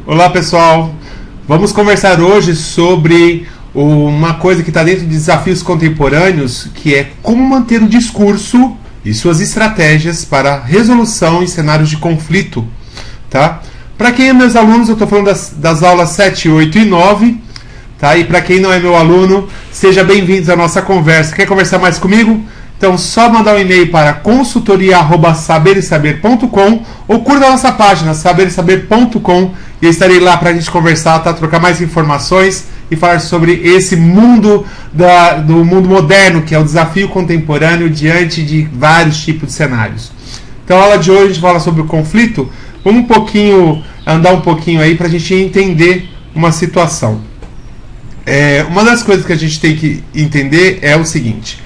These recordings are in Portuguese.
Olá pessoal, vamos conversar hoje sobre uma coisa que está dentro de desafios contemporâneos, que é como manter o discurso e suas estratégias para resolução em cenários de conflito, tá? Para quem é meus alunos, eu estou falando das aulas 7, 8 e 9, tá? E para quem não é meu aluno, seja bem-vindos à nossa conversa. Quer conversar mais comigo? Então, só mandar um e-mail para consultoria@saberesaber.com ou curta a nossa página, saberesaber.com, e eu estarei lá para a gente conversar, tá? Trocar mais informações e falar sobre esse mundo do mundo moderno, que é o desafio contemporâneo diante de vários tipos de cenários. Então, a aula de hoje a gente fala sobre o conflito. Vamos andar um pouquinho aí para a gente entender uma situação. Uma das coisas que a gente tem que entender é o seguinte: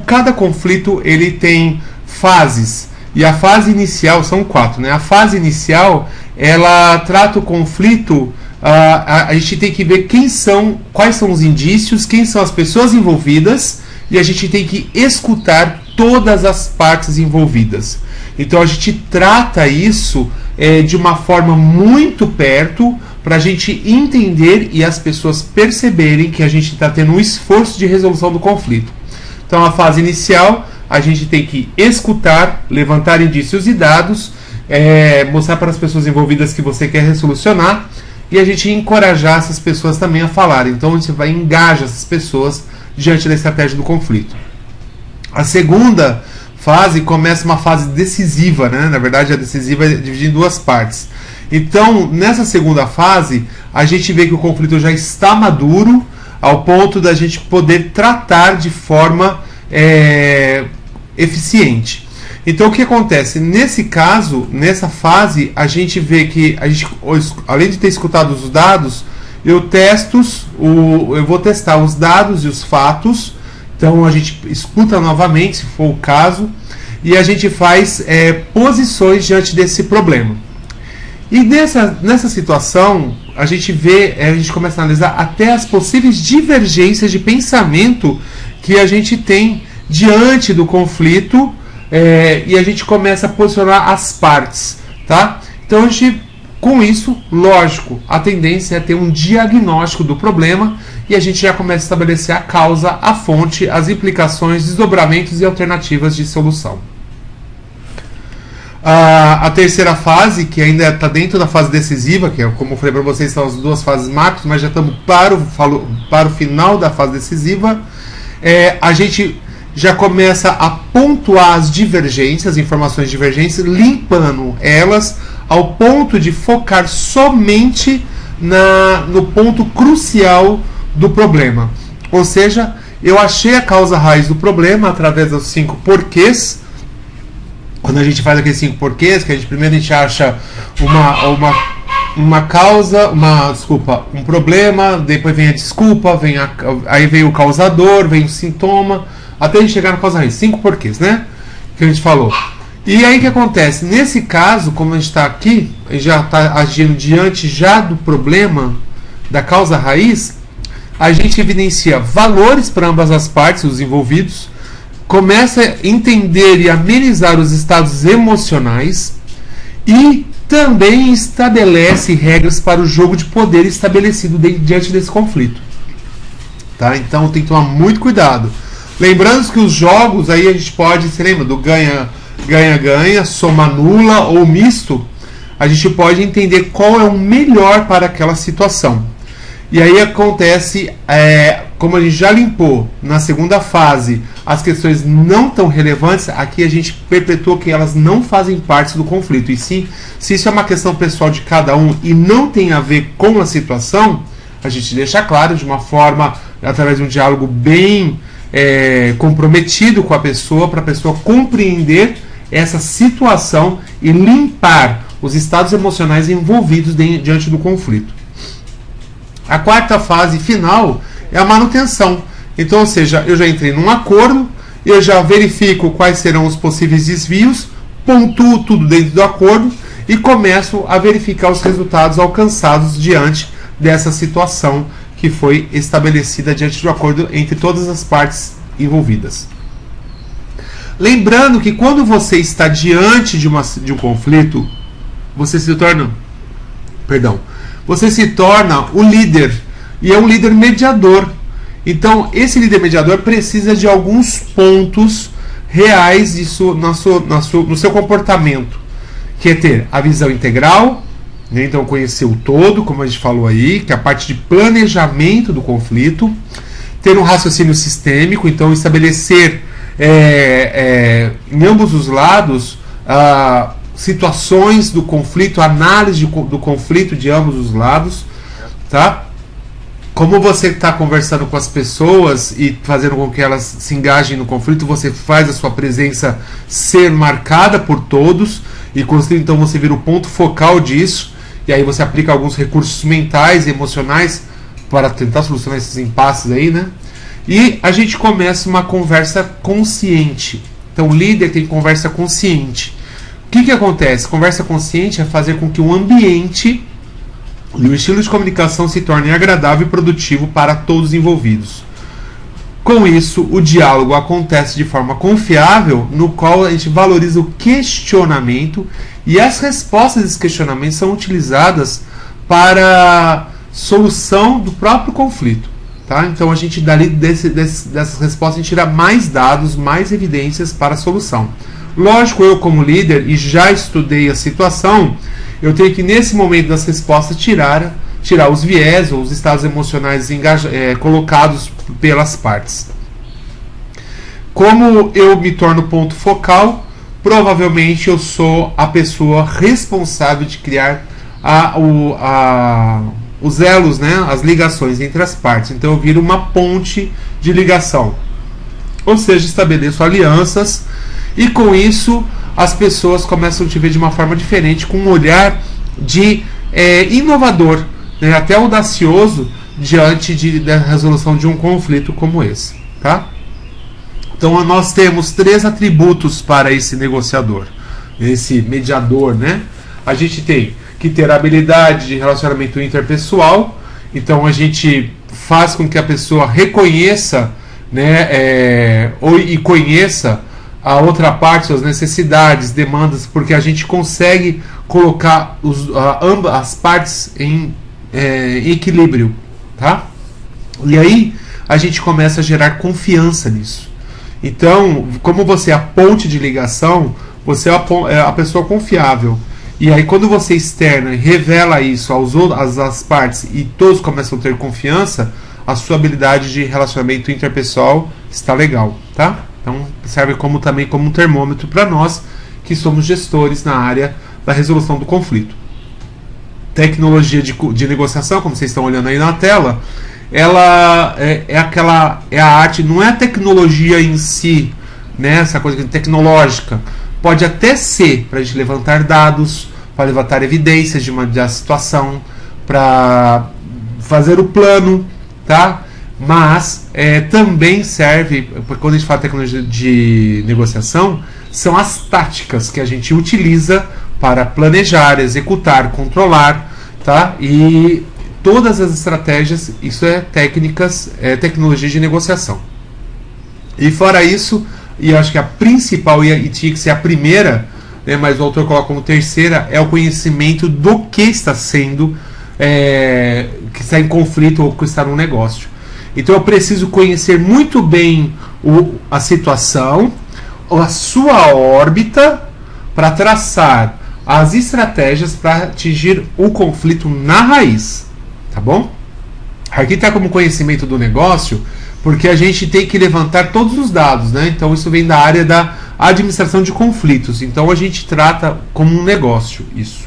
cada conflito ele tem fases, e a fase inicial são 4, né? A fase inicial ela trata o conflito. A gente tem que ver quais são os indícios, quem são as pessoas envolvidas, e a gente tem que escutar todas as partes envolvidas. Então a gente trata isso de uma forma muito perto, para a gente entender e as pessoas perceberem que a gente está tendo um esforço de resolução do conflito. Então, a fase inicial, a gente tem que escutar, levantar indícios e dados, mostrar para as pessoas envolvidas que você quer resolucionar, e a gente encorajar essas pessoas também a falarem. Então, a gente vai engajar essas pessoas diante da estratégia do conflito. A segunda fase começa uma fase decisiva, né? Na verdade, a decisiva é dividida em duas partes. Então, nessa segunda fase, a gente vê que o conflito já está maduro, ao ponto da gente poder tratar de forma eficiente. Então, o que acontece? Nesse caso, nessa fase, a gente vê que, além de ter escutado os dados, eu vou testar os dados e os fatos. Então, a gente escuta novamente, se for o caso, e a gente faz posições diante desse problema. E nessa situação, a gente começa a analisar até as possíveis divergências de pensamento que a gente tem diante do conflito, e a gente começa a posicionar as partes, tá? Então, com isso, lógico, a tendência é ter um diagnóstico do problema, e a gente já começa a estabelecer a causa, a fonte, as implicações, desdobramentos e alternativas de solução. A terceira fase, que ainda está dentro da fase decisiva, que é, como eu falei para vocês, são as duas fases macros, mas já estamos para o final da fase decisiva. A gente já começa a pontuar as divergências, informações divergentes, limpando elas ao ponto de focar somente no ponto crucial do problema. Ou seja, eu achei a causa raiz do problema através dos 5 porquês. Quando a gente faz aqueles 5 porquês, que primeiro a gente acha uma causa, um problema, depois vem a desculpa, aí vem o causador, vem o sintoma, até a gente chegar na causa raiz. 5 porquês, né? Que a gente falou. E aí o que acontece? Nesse caso, como a gente está aqui, a gente já está agindo diante já do problema, da causa raiz, a gente evidencia valores para ambas as partes, os envolvidos, começa a entender e amenizar os estados emocionais e também estabelece regras para o jogo de poder estabelecido diante desse conflito. Tá? Então tem que tomar muito cuidado. Lembrando que os jogos, aí a gente pode, você lembra do ganha-ganha, soma nula ou misto, a gente pode entender qual é o melhor para aquela situação. E aí acontece, como a gente já limpou na segunda fase as questões não tão relevantes, aqui a gente perpetua que elas não fazem parte do conflito. E sim, se isso é uma questão pessoal de cada um e não tem a ver com a situação, a gente deixa claro de uma forma, através de um diálogo bem comprometido com a pessoa, para a pessoa compreender essa situação e limpar os estados emocionais envolvidos diante do conflito. A quarta fase final é a manutenção. Então, ou seja, eu já entrei num acordo, eu já verifico quais serão os possíveis desvios, pontuo tudo dentro do acordo e começo a verificar os resultados alcançados diante dessa situação que foi estabelecida diante do acordo entre todas as partes envolvidas. Lembrando que quando você está diante de um conflito, você se torna... você se torna o líder, e é um líder mediador. Então, esse líder mediador precisa de alguns pontos reais no seu comportamento, que é ter a visão integral, né? Então conhecer o todo, como a gente falou aí, que é a parte de planejamento do conflito, ter um raciocínio sistêmico, então estabelecer em ambos os lados situações do conflito, análise do conflito de ambos os lados, tá? Como você está conversando com as pessoas e fazendo com que elas se engajem no conflito, você faz a sua presença ser marcada por todos, e então você vira o ponto focal disso, e aí você aplica alguns recursos mentais e emocionais para tentar solucionar esses impasses aí, né? E a gente começa uma conversa consciente. Então o líder tem conversa consciente. O que acontece? Conversa consciente é fazer com que o ambiente e o estilo de comunicação se torne agradável e produtivo para todos os envolvidos. Com isso, o diálogo acontece de forma confiável, no qual a gente valoriza o questionamento, e as respostas desses questionamentos são utilizadas para solução do próprio conflito. Tá? Então a gente dali dessas respostas a gente tira mais dados, mais evidências para a solução. Lógico, eu como líder, e já estudei a situação, eu tenho que nesse momento das respostas tirar os viés ou os estados emocionais colocados pelas partes. Como eu me torno ponto focal, provavelmente eu sou a pessoa responsável de criar os elos, né, as ligações entre as partes. Então eu viro uma ponte de ligação, ou seja, estabeleço alianças, e com isso as pessoas começam a te ver de uma forma diferente, com um olhar de inovador, né, até audacioso, diante da resolução de um conflito como esse, tá? Então nós temos 3 atributos para esse negociador, esse mediador, né? A gente tem que ter a habilidade de relacionamento interpessoal, então a gente faz com que a pessoa reconheça, né, e conheça a outra parte, suas necessidades, demandas, porque a gente consegue colocar ambas as partes em equilíbrio, tá? E aí a gente começa a gerar confiança nisso. Então, como você é a ponte de ligação, você é a pessoa confiável. E aí quando você externa e revela isso às partes, e todos começam a ter confiança, a sua habilidade de relacionamento interpessoal está legal, tá? Então serve também como um termômetro para nós que somos gestores na área da resolução do conflito. Tecnologia de negociação, como vocês estão olhando aí na tela, ela é a arte, não é a tecnologia em si, né, essa coisa tecnológica. Pode até ser para a gente levantar dados, para levantar evidências de uma situação, para fazer o plano, tá? Mas também serve, quando a gente fala de tecnologia de negociação, são as táticas que a gente utiliza para planejar, executar, controlar, tá? E todas as estratégias, isso é tecnologia de negociação. E fora isso, e acho que a principal, e tinha que ser a primeira, né, mas o autor coloca como terceira, é o conhecimento do que está sendo, que está em conflito ou que está no negócio. Então eu preciso conhecer muito bem a situação, a sua órbita, para traçar as estratégias para atingir o conflito na raiz, tá bom? Aqui está como conhecimento do negócio, porque a gente tem que levantar todos os dados, né? Então isso vem da área da administração de conflitos. Então a gente trata como um negócio isso.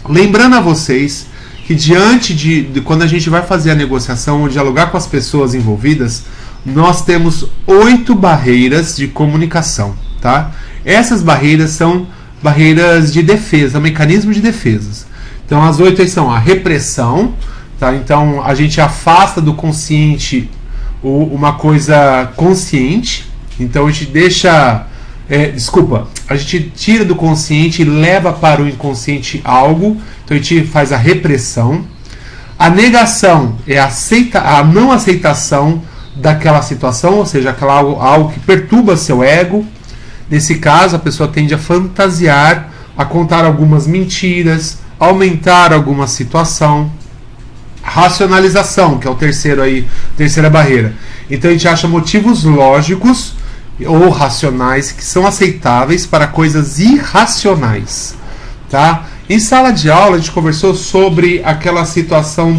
Lembrando a vocês que diante de quando a gente vai fazer a negociação ou dialogar com as pessoas envolvidas, nós temos 8 barreiras de comunicação, tá? Essas barreiras são barreiras de defesa, mecanismos de defesa. Então as 8 são a repressão, tá? Então a gente afasta do consciente uma coisa consciente. Então a gente deixa, a gente tira do consciente e leva para o inconsciente algo. Então a gente faz a repressão. A negação é a não aceitação daquela situação, ou seja, algo que perturba seu ego. Nesse caso, a pessoa tende a fantasiar, a contar algumas mentiras, aumentar alguma situação. Racionalização, que é o terceiro aí, terceira barreira. Então a gente acha motivos lógicos ou racionais que são aceitáveis para coisas irracionais, tá? Em sala de aula a gente conversou sobre aquela situação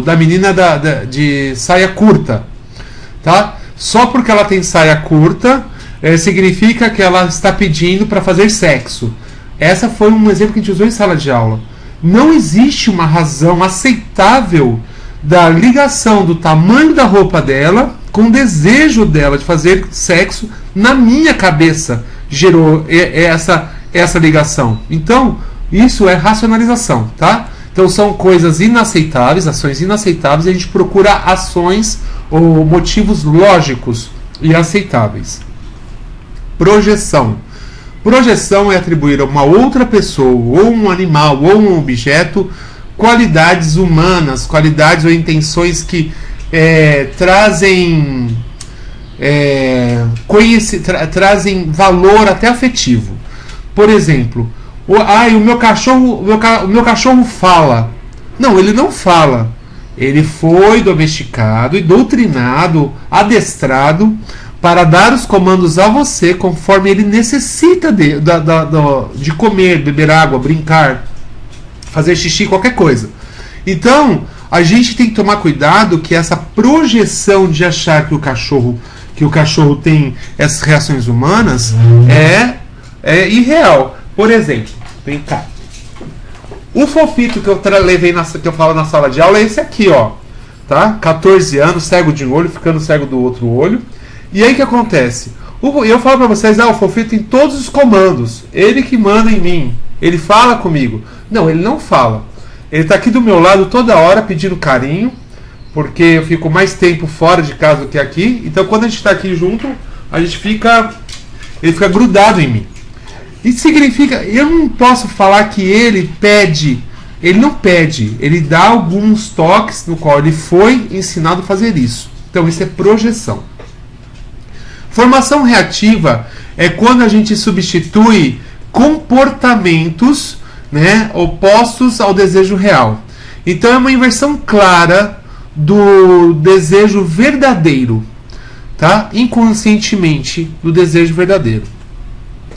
da menina de saia curta, tá? Só porque ela tem saia curta significa que ela está pedindo para fazer sexo. Essa foi um exemplo que a gente usou em sala de aula. Não existe uma razão aceitável da ligação do tamanho da roupa dela com o desejo dela de fazer sexo. Na minha cabeça gerou essa ligação. Então, isso é racionalização, tá? Então são coisas inaceitáveis, ações inaceitáveis, e a gente procura ações ou motivos lógicos e aceitáveis. Projeção. Projeção é atribuir a uma outra pessoa, ou um animal, ou um objeto, qualidades humanas, qualidades ou intenções que trazem trazem valor até afetivo. Por exemplo, o meu cachorro fala. Não, ele não fala. Ele foi domesticado e doutrinado, adestrado para dar os comandos a você conforme ele necessita de comer, beber água, brincar, fazer xixi, qualquer coisa. Então, a gente tem que tomar cuidado que essa projeção de achar que o cachorro tem essas reações humanas é irreal. Por exemplo, vem cá. O fofito que eu levei que eu falo na sala de aula é esse aqui, ó. Tá? 14 anos, cego de um olho, ficando cego do outro olho. E aí o que acontece? Eu falo pra vocês, o fofito tem todos os comandos. Ele que manda em mim. Ele fala comigo. Não, ele não fala. Ele tá aqui do meu lado toda hora pedindo carinho, porque eu fico mais tempo fora de casa do que aqui. Então quando a gente tá aqui junto, ele fica grudado em mim. Isso significa, eu não posso falar que ele pede. Ele não pede. Ele dá alguns toques no qual ele foi ensinado a fazer isso. Então isso é projeção. Formação reativa é quando a gente substitui comportamentos, né, opostos ao desejo real. Então é uma inversão clara do desejo verdadeiro, tá? Inconscientemente do desejo verdadeiro.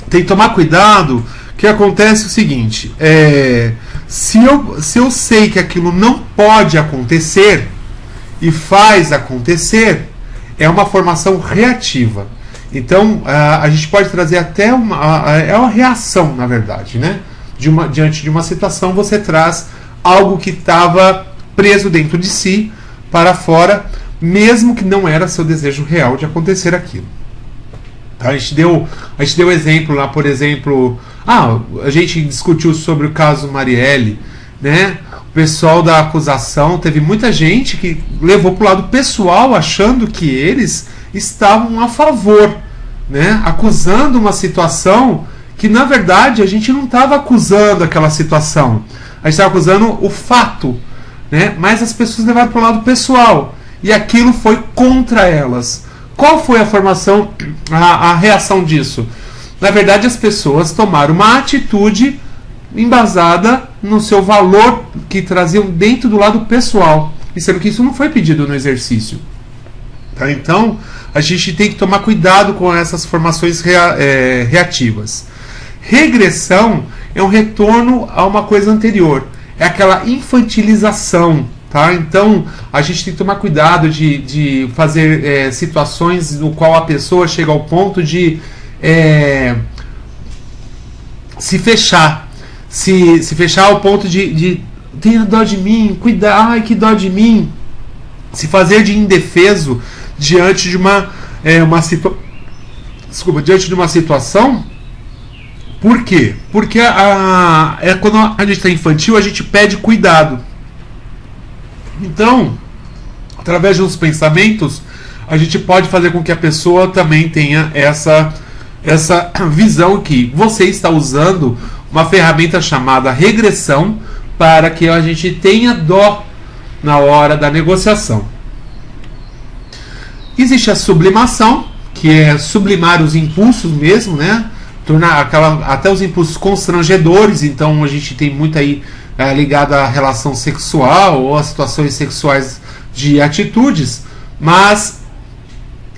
Tem que tomar cuidado, que acontece o seguinte, se eu sei que aquilo não pode acontecer e faz acontecer, é uma formação reativa. Então a gente pode trazer até uma reação, na verdade, né? Diante de uma situação, você traz algo que estava preso dentro de si para fora, mesmo que não era seu desejo real de acontecer aquilo. Tá? A gente deu exemplo lá, por exemplo, a gente discutiu sobre o caso Marielle, né? O pessoal da acusação, teve muita gente que levou para o lado pessoal, achando que eles estavam a favor, né? Acusando uma situação que, na verdade, a gente não estava acusando aquela situação. A gente estava acusando o fato, né? Mas as pessoas levaram para o lado pessoal. E aquilo foi contra elas. Qual foi a formação, a reação disso? Na verdade, as pessoas tomaram uma atitude embasada no seu valor que traziam dentro do lado pessoal, e sendo que isso não foi pedido no exercício. Tá? Então a gente tem que tomar cuidado com essas formações reativas. Regressão é um retorno a uma coisa anterior, é aquela infantilização. Tá? Então a gente tem que tomar cuidado de fazer situações no qual a pessoa chega ao ponto de se fechar. Se fechar ao ponto de tenha dó de mim, cuida, ai que dó de mim, se fazer de indefeso diante de diante de uma situação. Por quê? Porque quando a gente está infantil, a gente pede cuidado. Então, através de uns pensamentos, a gente pode fazer com que a pessoa também tenha essa visão que você está usando uma ferramenta chamada regressão para que a gente tenha dó na hora da negociação. Existe a sublimação, que é sublimar os impulsos mesmo, né? tornar até os impulsos constrangedores. Então a gente tem muito aí ligado à relação sexual ou às situações sexuais de atitudes, mas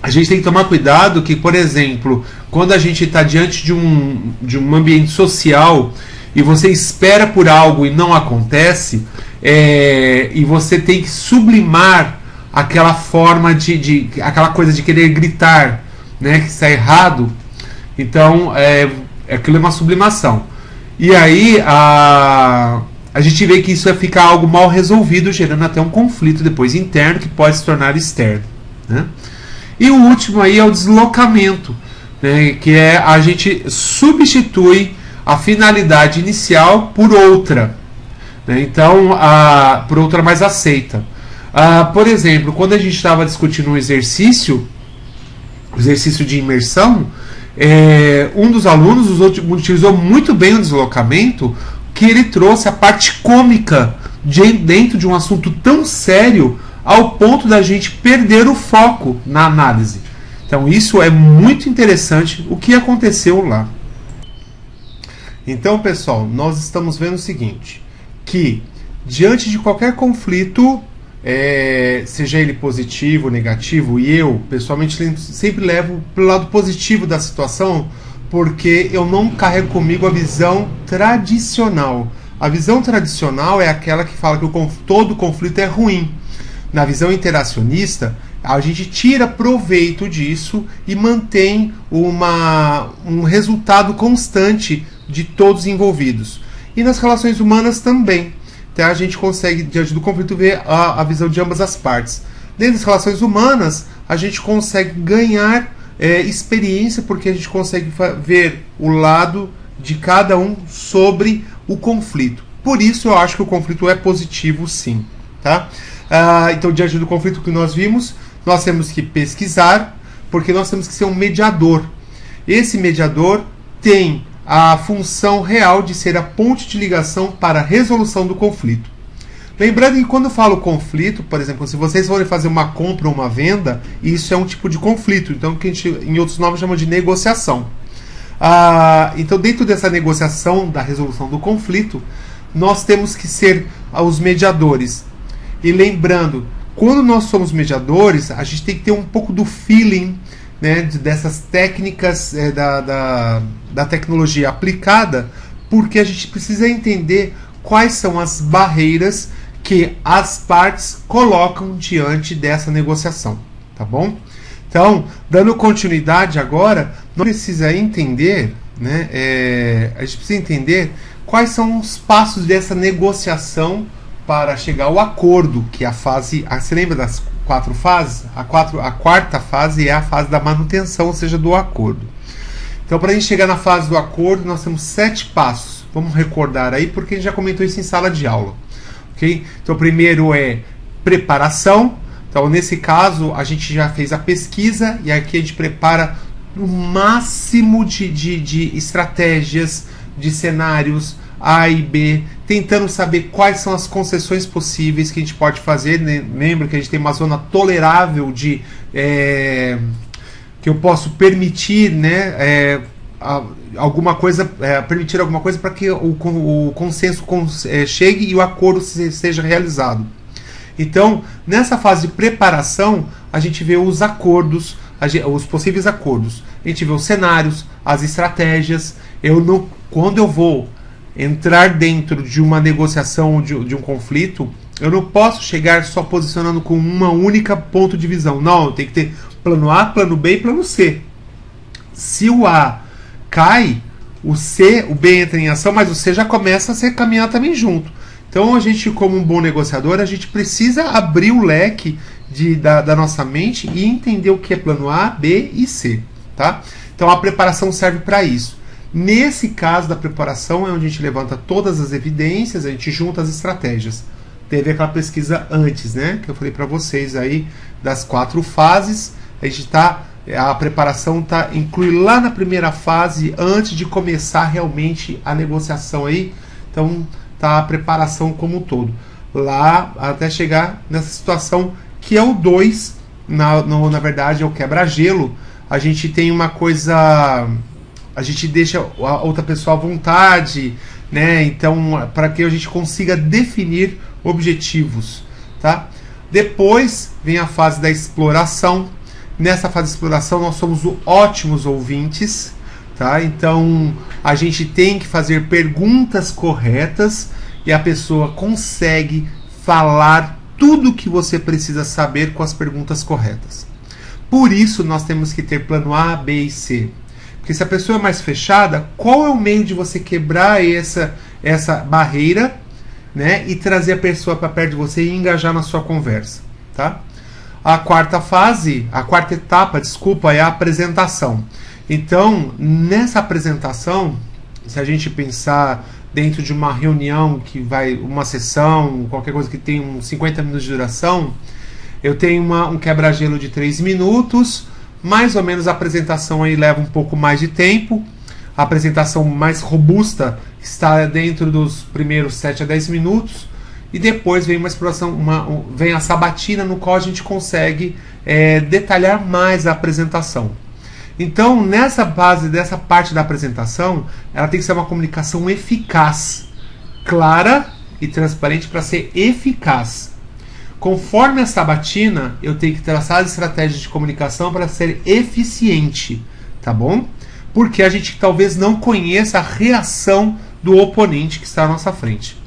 a gente tem que tomar cuidado que, por exemplo, quando a gente está diante de um ambiente social e você espera por algo e não acontece, e você tem que sublimar aquela forma aquela coisa de querer gritar, né, que está errado. Então aquilo é uma sublimação, e aí a gente vê que isso vai ficar algo mal resolvido, gerando até um conflito depois interno que pode se tornar externo, né? E o último aí é o deslocamento, né, que é a gente substitui a finalidade inicial por outra, né? Então, por outra mais aceita. Por exemplo, quando a gente estava discutindo um exercício de imersão, um dos alunos utilizou muito bem o deslocamento, que ele trouxe a parte cômica dentro de um assunto tão sério, ao ponto da gente perder o foco na análise. Então isso é muito interessante, o que aconteceu lá. Então, pessoal, nós estamos vendo o seguinte, que diante de qualquer conflito, seja ele positivo ou negativo, e eu pessoalmente sempre levo pelo lado positivo da situação, porque eu não carrego comigo a visão tradicional. A visão tradicional é aquela que fala que todo conflito é ruim. Na visão interacionista, a gente tira proveito disso e mantém um resultado constante de todos os envolvidos. E nas relações humanas também. Então a gente consegue, diante do conflito, ver a visão de ambas as partes. Dentro das relações humanas, a gente consegue ganhar experiência, porque a gente consegue ver o lado de cada um sobre o conflito. Por isso eu acho que o conflito é positivo, sim. Tá? Então, diante do conflito que nós vimos, nós temos que pesquisar, porque nós temos que ser um mediador. Esse mediador tem a função real de ser a ponte de ligação para a resolução do conflito. Lembrando que quando eu falo conflito, por exemplo, se vocês forem fazer uma compra ou uma venda, isso é um tipo de conflito, então que a gente, em outros nomes, chama de negociação. Então, dentro dessa negociação da resolução do conflito, nós temos que ser os mediadores. E lembrando, quando nós somos mediadores, a gente tem que ter um pouco do feeling, né, dessas técnicas da tecnologia aplicada, porque a gente precisa entender quais são as barreiras que as partes colocam diante dessa negociação, tá bom? Então, dando continuidade agora, nós precisamos entender, né, a gente precisa entender quais são os passos dessa negociação para chegar ao acordo, que é a fase... Você lembra das 4 fases? A quarta fase é a fase da manutenção, ou seja, do acordo. Então, para a gente chegar na fase do acordo, nós temos 7 passos. Vamos recordar aí, porque a gente já comentou isso em sala de aula. Okay? Então, o primeiro é preparação. Então, nesse caso, a gente já fez a pesquisa, e aqui a gente prepara o máximo de estratégias, de cenários A e B, tentando saber quais são as concessões possíveis que a gente pode fazer. Lembra que a gente tem uma zona tolerável que eu posso permitir, né, alguma coisa, permitir alguma coisa para que o consenso chegue e o acordo seja realizado. Então, nessa fase de preparação, a gente vê os acordos, os possíveis acordos. A gente vê os cenários, as estratégias. Quando eu vou entrar dentro de uma negociação, de um conflito, eu não posso chegar só posicionando com uma única ponto de visão. Não, eu tenho que ter plano A, plano B e plano C. Se o A cai, o B entra em ação, mas o C já começa a ser caminhar também junto. Então, a gente, como um bom negociador, a gente precisa abrir o leque da nossa mente e entender o que é plano A, B e C. Tá? Então, a preparação serve para isso. Nesse caso da preparação é onde a gente levanta todas as evidências, a gente junta as estratégias. Teve aquela pesquisa antes, né, que eu falei para vocês aí, das 4 fases. A preparação inclui lá na primeira fase, antes de começar realmente a negociação aí. Então, tá a preparação como um todo. Lá, até chegar nessa situação que é o 2, na verdade é o quebra-gelo. A gente tem uma coisa a gente deixa a outra pessoa à vontade, né? Então, para que a gente consiga definir objetivos, tá? Depois vem a fase da exploração. Nessa fase de exploração, nós somos ótimos ouvintes, tá? Então, a gente tem que fazer perguntas corretas e a pessoa consegue falar tudo o que você precisa saber com as perguntas corretas. Por isso, nós temos que ter plano A, B e C. Porque se a pessoa é mais fechada, qual é o meio de você quebrar essa barreira, né, e trazer a pessoa para perto de você e engajar na sua conversa, tá? A quarta etapa, é a apresentação. Então, nessa apresentação, se a gente pensar dentro de uma reunião uma sessão, qualquer coisa que tem uns 50 minutos de duração, eu tenho um quebra-gelo de 3 minutos, mais ou menos a apresentação aí leva um pouco mais de tempo. A apresentação mais robusta está dentro dos primeiros 7 a 10 minutos. E depois vem uma exploração, vem a sabatina, no qual a gente consegue detalhar mais a apresentação. Então, nessa parte da apresentação, ela tem que ser uma comunicação eficaz, clara e transparente para ser eficaz. Conforme a sabatina, eu tenho que traçar as estratégias de comunicação para ser eficiente, tá bom? Porque a gente talvez não conheça a reação do oponente que está à nossa frente.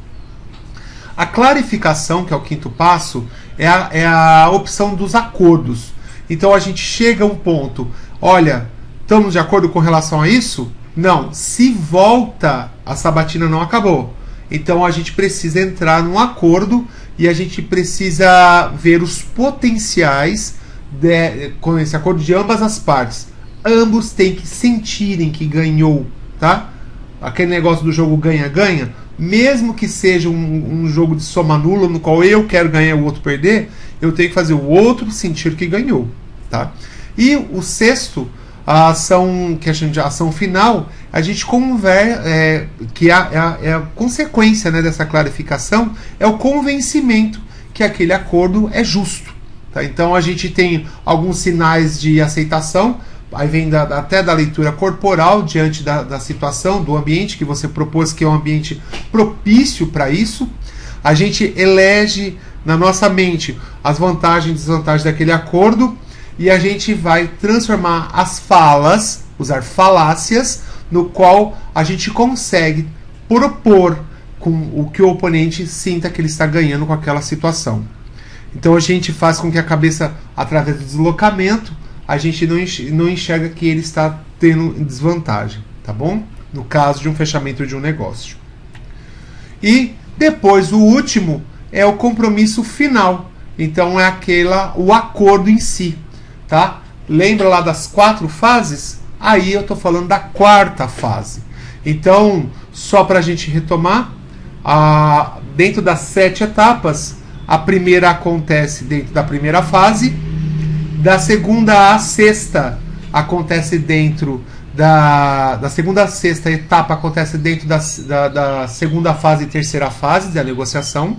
A clarificação, que é o quinto passo, é a opção dos acordos. Então a gente chega a um ponto, olha, estamos de acordo com relação a isso? Não, se volta, a sabatina não acabou. Então a gente precisa entrar num acordo e a gente precisa ver os potenciais com esse acordo de ambas as partes. Ambos têm que sentirem que ganhou, tá? Aquele negócio do jogo ganha-ganha, mesmo que seja um jogo de soma nula, no qual eu quero ganhar e o outro perder, eu tenho que fazer o outro sentir que ganhou, tá? E o sexto, a ação, que a gente, a ação final, a gente que é a consequência, né, dessa clarificação, é o convencimento que aquele acordo é justo, tá? Então a gente tem alguns sinais de aceitação. Aí vem até da leitura corporal diante da situação, do ambiente que você propôs, que é um ambiente propício para isso. A gente elege na nossa mente as vantagens e desvantagens daquele acordo e a gente vai transformar as falas, usar falácias, no qual a gente consegue propor com o que o oponente sinta que ele está ganhando com aquela situação. Então a gente faz com que a cabeça, através do deslocamento, a gente não enxerga que ele está tendo desvantagem, tá bom? No caso de um fechamento de um negócio. E depois, o último é o compromisso final. Então é o acordo em si, tá? Lembra lá das 4 fases? Aí eu estou falando da quarta fase. Então, só para a gente retomar, dentro das 7 etapas, a primeira acontece dentro da primeira fase. Da segunda à sexta acontece dentro da segunda a sexta etapa acontece dentro da segunda fase e terceira fase da negociação.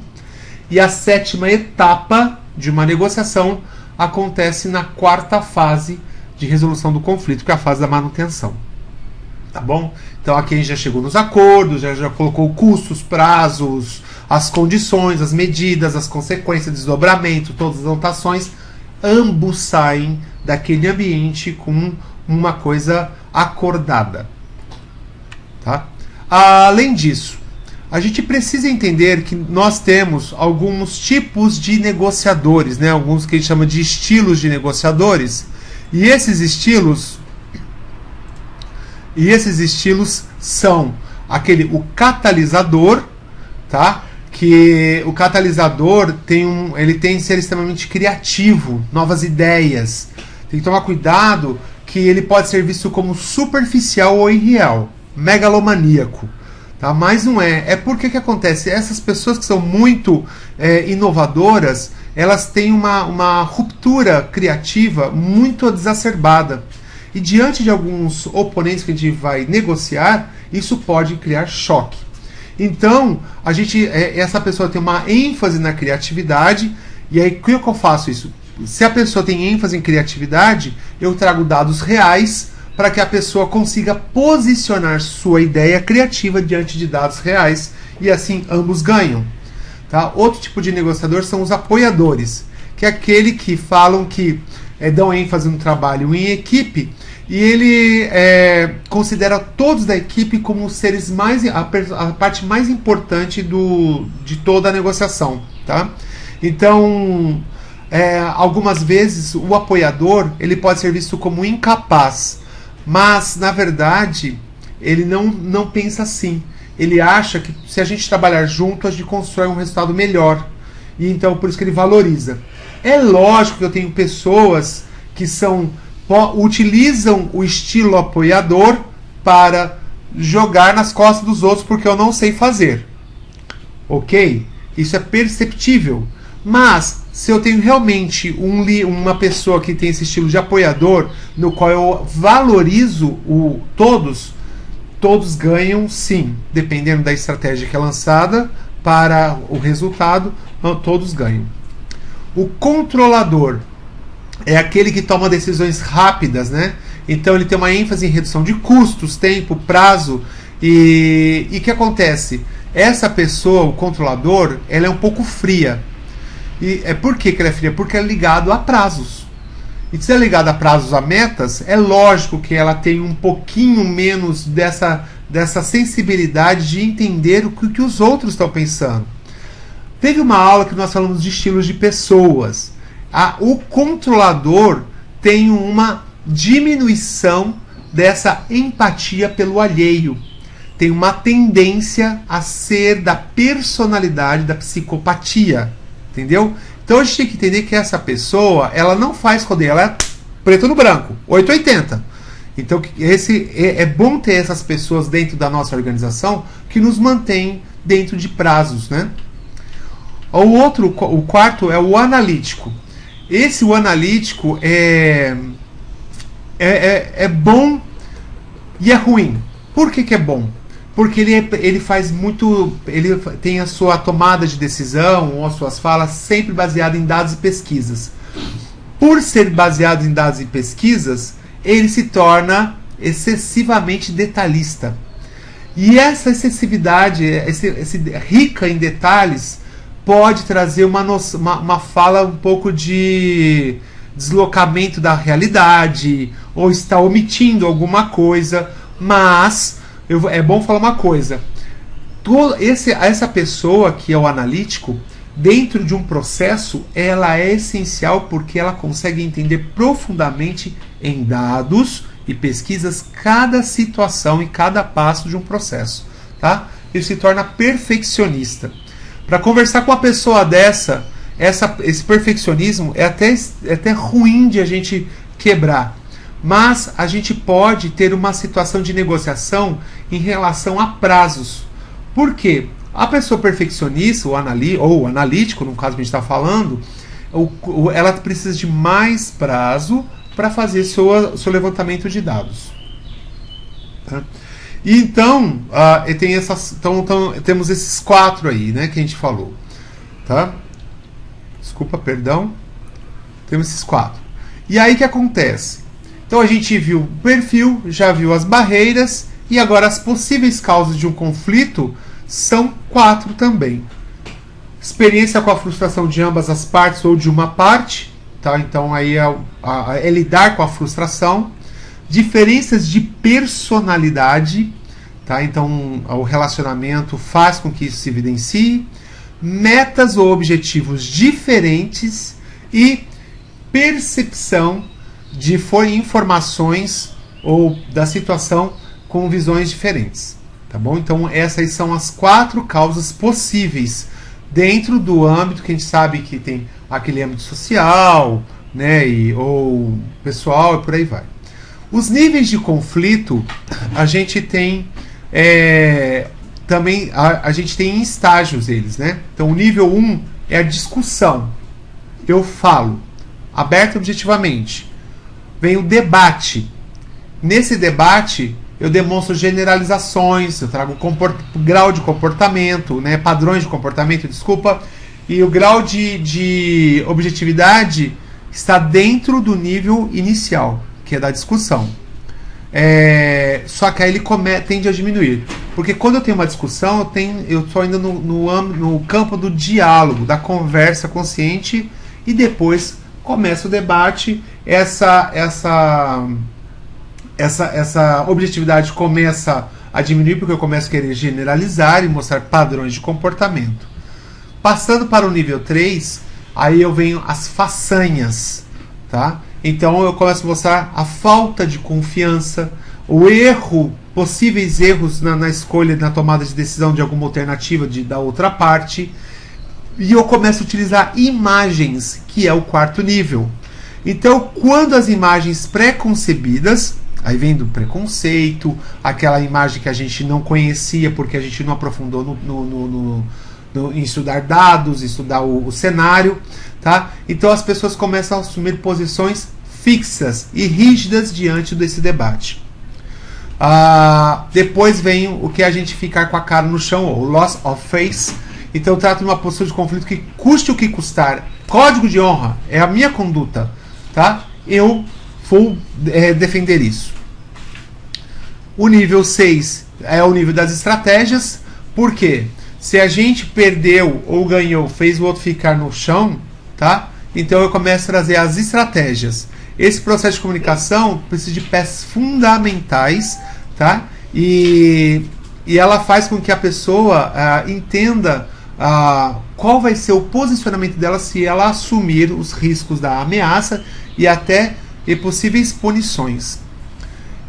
E a sétima etapa de uma negociação acontece na quarta fase de resolução do conflito, que é a fase da manutenção. Tá bom? Então aqui a gente já chegou nos acordos, já colocou custos, prazos, as condições, as medidas, as consequências, desdobramento, todas as anotações. Ambos saem daquele ambiente com uma coisa acordada, tá? Além disso, a gente precisa entender que nós temos alguns tipos de negociadores, né? Alguns que a gente chama de estilos de negociadores, e esses estilos são o catalisador, tá? Que o catalisador ele tem que ser extremamente criativo, novas ideias. Tem que tomar cuidado que ele pode ser visto como superficial ou irreal, megalomaníaco, tá? Mas não é. É porque que acontece? Essas pessoas que são muito inovadoras, elas têm uma ruptura criativa muito exacerbada. E diante de alguns oponentes que a gente vai negociar, isso pode criar choque. Então, essa pessoa tem uma ênfase na criatividade, e aí o que eu faço isso? Se a pessoa tem ênfase em criatividade, eu trago dados reais para que a pessoa consiga posicionar sua ideia criativa diante de dados reais e assim ambos ganham. Tá? Outro tipo de negociador são os apoiadores, que é aquele que falam que dão ênfase no trabalho em equipe e ele considera todos da equipe como os seres a parte mais importante de toda a negociação. Tá? Então, algumas vezes o apoiador ele pode ser visto como incapaz, mas na verdade ele não pensa assim. Ele acha que se a gente trabalhar junto a gente constrói um resultado melhor, e então por isso que ele valoriza. É lógico que eu tenho pessoas que utilizam o estilo apoiador para jogar nas costas dos outros porque eu não sei fazer. Ok? Isso é perceptível. Mas, se eu tenho realmente uma pessoa que tem esse estilo de apoiador, no qual eu valorizo todos ganham sim. Dependendo da estratégia que é lançada para o resultado, todos ganham. O controlador é aquele que toma decisões rápidas, né? Então ele tem uma ênfase em redução de custos, tempo, prazo. E o que acontece? Essa pessoa, o controlador, ela é um pouco fria. E por que ela é fria? Porque é ligado a prazos. E se é ligado a prazos, a metas, é lógico que ela tem um pouquinho menos dessa sensibilidade de entender o que os outros estão pensando. Teve uma aula que nós falamos de estilos de pessoas. O controlador tem uma diminuição dessa empatia pelo alheio. Tem uma tendência a ser da personalidade, da psicopatia. Entendeu? Então a gente tem que entender que essa pessoa, ela não faz rodeio, ela é preto no branco, 880. Então é bom ter essas pessoas dentro da nossa organização que nos mantém dentro de prazos, né? O quarto é o analítico. O analítico é bom e é ruim. Por que é bom? Porque ele faz muito. Ele tem a sua tomada de decisão ou as suas falas sempre baseada em dados e pesquisas. Por ser baseado em dados e pesquisas, ele se torna excessivamente detalhista. E essa excessividade, esse rica em detalhes, pode trazer uma fala um pouco de deslocamento da realidade, ou está omitindo alguma coisa, mas é bom falar uma coisa. Essa pessoa que é o analítico, dentro de um processo, ela é essencial porque ela consegue entender profundamente em dados e pesquisas cada situação e cada passo de um processo. Tá? Ele se torna perfeccionista. Para conversar com uma pessoa dessa, esse perfeccionismo é até ruim de a gente quebrar. Mas a gente pode ter uma situação de negociação em relação a prazos. Por quê? A pessoa perfeccionista, ou analítico, no caso que a gente está falando, ela precisa de mais prazo para fazer seu levantamento de dados. Tá? E então, temos esses 4 aí, né, que a gente falou. Tá? Desculpa, perdão. Temos esses 4. E aí o que acontece? Então a gente viu o perfil, já viu as barreiras, e agora as possíveis causas de um conflito são 4 também. Experiência com a frustração de ambas as partes ou de uma parte, tá? Então aí é lidar com a frustração. Diferenças de personalidade, tá? Então o relacionamento faz com que isso se evidencie. Metas ou objetivos diferentes e percepção de informações ou da situação com visões diferentes, tá bom? Então essas são as 4 causas possíveis dentro do âmbito que a gente sabe que tem aquele âmbito social, né, ou pessoal e por aí vai. Os níveis de conflito a gente tem também a gente tem em estágios eles, né? Então o nível 1 é a discussão. Eu falo aberto e objetivamente. Vem o debate. Nesse debate, eu demonstro generalizações, eu trago grau de comportamento, né, padrões de comportamento, desculpa, e o grau de objetividade está dentro do nível inicial, que é da discussão. Só que aí ele tende a diminuir. Porque quando eu tenho uma discussão, eu estou ainda no campo do diálogo, da conversa consciente, e depois começa o debate, essa objetividade começa a diminuir, porque eu começo a querer generalizar e mostrar padrões de comportamento. Passando para o nível 3, aí eu venho as façanhas, tá? Então eu começo a mostrar a falta de confiança, o erro, possíveis erros na escolha, na tomada de decisão de alguma alternativa da outra parte, e eu começo a utilizar imagens, que é o quarto nível. Então, quando as imagens pré-concebidas, aí vem do preconceito, aquela imagem que a gente não conhecia porque a gente não aprofundou em estudar dados, estudar o cenário, tá? Então as pessoas começam a assumir posições fixas e rígidas diante desse debate. Depois vem o que a gente ficar com a cara no chão, o loss of face. Então trata de uma postura de conflito que custe o que custar. Código de honra é a minha conduta, tá? Eu vou defender isso. O nível 6 é o nível das estratégias. Por quê? Se a gente perdeu ou ganhou, fez o outro ficar no chão, tá? Então eu começo a trazer as estratégias. Esse processo de comunicação precisa de peças fundamentais, tá? E ela faz com que a pessoa entenda qual vai ser o posicionamento dela se ela assumir os riscos da ameaça e até possíveis punições.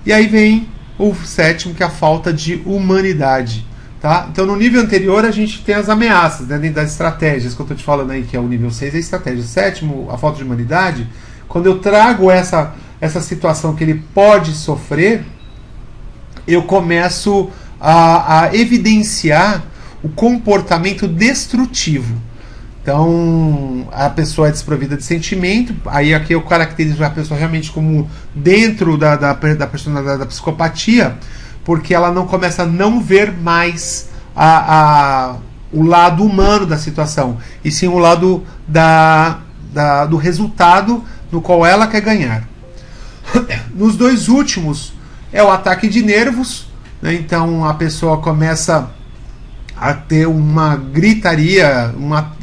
E aí vem o 7º, que é a falta de humanidade. Tá? Então no nível anterior a gente tem as ameaças, né, dentro das estratégias que eu estou te falando aí, que é o nível 6, é a estratégia. O 7º, a falta de humanidade, quando eu trago essa situação que ele pode sofrer, eu começo a evidenciar o comportamento destrutivo. Então a pessoa é desprovida de sentimento, aí aqui eu caracterizo a pessoa realmente como dentro da personalidade da psicopatia, porque ela não começa a não ver mais o lado humano da situação, e sim o lado do resultado no qual ela quer ganhar. Nos dois últimos é o ataque de nervos, né? Então a pessoa começa a ter uma gritaria,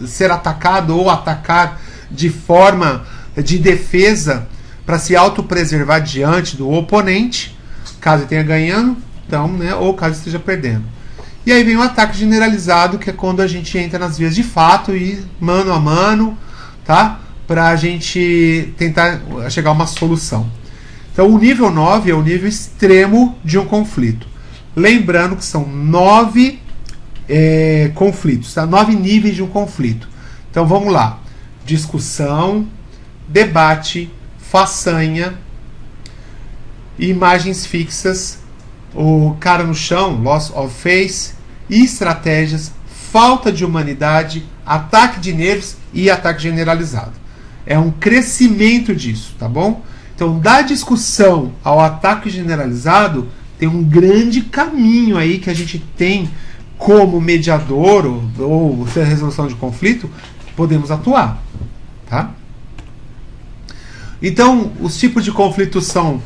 ser atacado ou atacar de forma de defesa para se autopreservar diante do oponente, caso ele tenha ganhando, então, né, ou caso esteja perdendo. E aí vem o ataque generalizado, que é quando a gente entra nas vias de fato e mano a mano, tá? Para a gente tentar chegar a uma solução. Então o nível 9 é o nível extremo de um conflito. Lembrando que são 9 conflitos, tá? 9 níveis de um conflito. Então vamos lá: discussão, debate, façanha, imagens fixas, o cara no chão, loss of face, estratégias, falta de humanidade, ataque de nervos e ataque generalizado. É um crescimento disso, tá bom? Então, da discussão ao ataque generalizado, tem um grande caminho aí que a gente tem como mediador ou resolução de conflito, podemos atuar, tá? Então, os tipos de conflitos são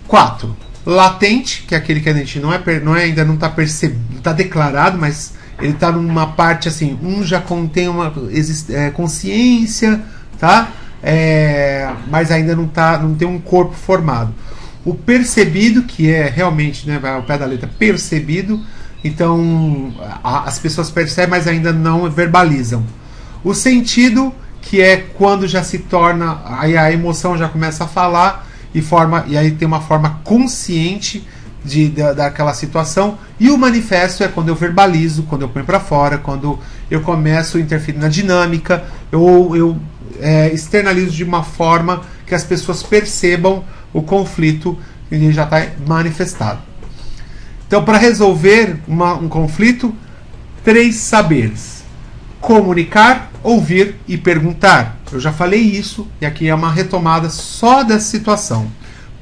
4. Latente, que é aquele que a gente ainda não está percebendo, está declarado, mas ele está numa parte assim, já contém uma consciência, tá? Mas ainda não tem um corpo formado. O percebido, que é realmente, né, vai ao pé da letra, percebido, então as pessoas percebem, mas ainda não verbalizam. O sentido, que é quando já se torna, aí a emoção já começa a falar, e aí tem uma forma consciente daquela situação. E o manifesto é quando eu verbalizo, quando eu ponho para fora, quando eu começo a interferir na dinâmica, eu externalizo de uma forma que as pessoas percebam o conflito que já está manifestado. Então, para resolver um conflito, 3 saberes: comunicar, ouvir e perguntar. Eu já falei isso, e aqui é uma retomada só dessa situação.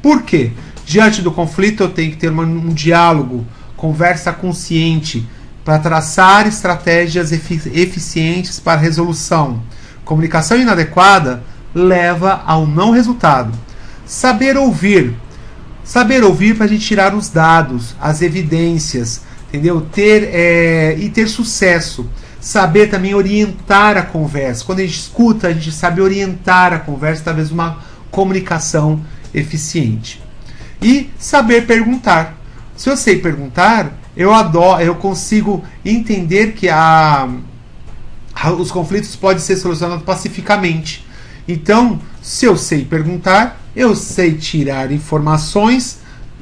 Por quê? Diante do conflito eu tenho que ter um diálogo, conversa consciente, para traçar estratégias eficientes para resolução. Comunicação inadequada leva ao não resultado. Saber ouvir. Saber ouvir para a gente tirar os dados, as evidências, entendeu? Ter sucesso. Saber também orientar a conversa. Quando a gente escuta, a gente sabe orientar a conversa, talvez uma comunicação eficiente. E saber perguntar. Se eu sei perguntar, eu consigo entender que os conflitos podem ser solucionados pacificamente. Então, se eu sei perguntar, eu sei tirar informações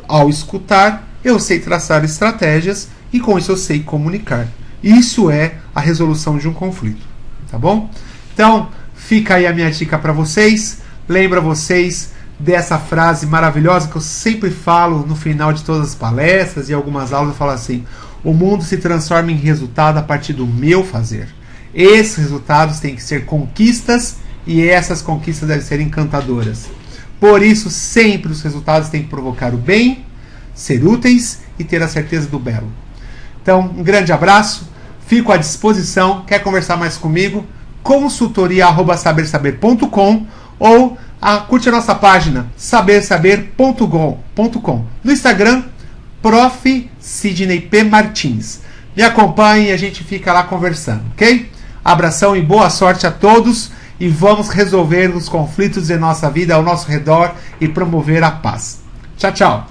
ao escutar, eu sei traçar estratégias e com isso eu sei comunicar. Isso é a resolução de um conflito, tá bom? Então, fica aí a minha dica para vocês. Lembra vocês dessa frase maravilhosa que eu sempre falo no final de todas as palestras e algumas aulas. Eu falo assim: o mundo se transforma em resultado a partir do meu fazer. Esses resultados têm que ser conquistas e essas conquistas devem ser encantadoras. Por isso, sempre os resultados têm que provocar o bem, ser úteis e ter a certeza do belo. Então, um grande abraço, fico à disposição. Quer conversar mais comigo? consultoria@sabersaber.com ou curte a nossa página sabersaber.com. No Instagram, Prof. Sidney P. Martins. Me acompanhe e a gente fica lá conversando, ok? Abração e boa sorte a todos e vamos resolver os conflitos de nossa vida ao nosso redor e promover a paz. Tchau, tchau!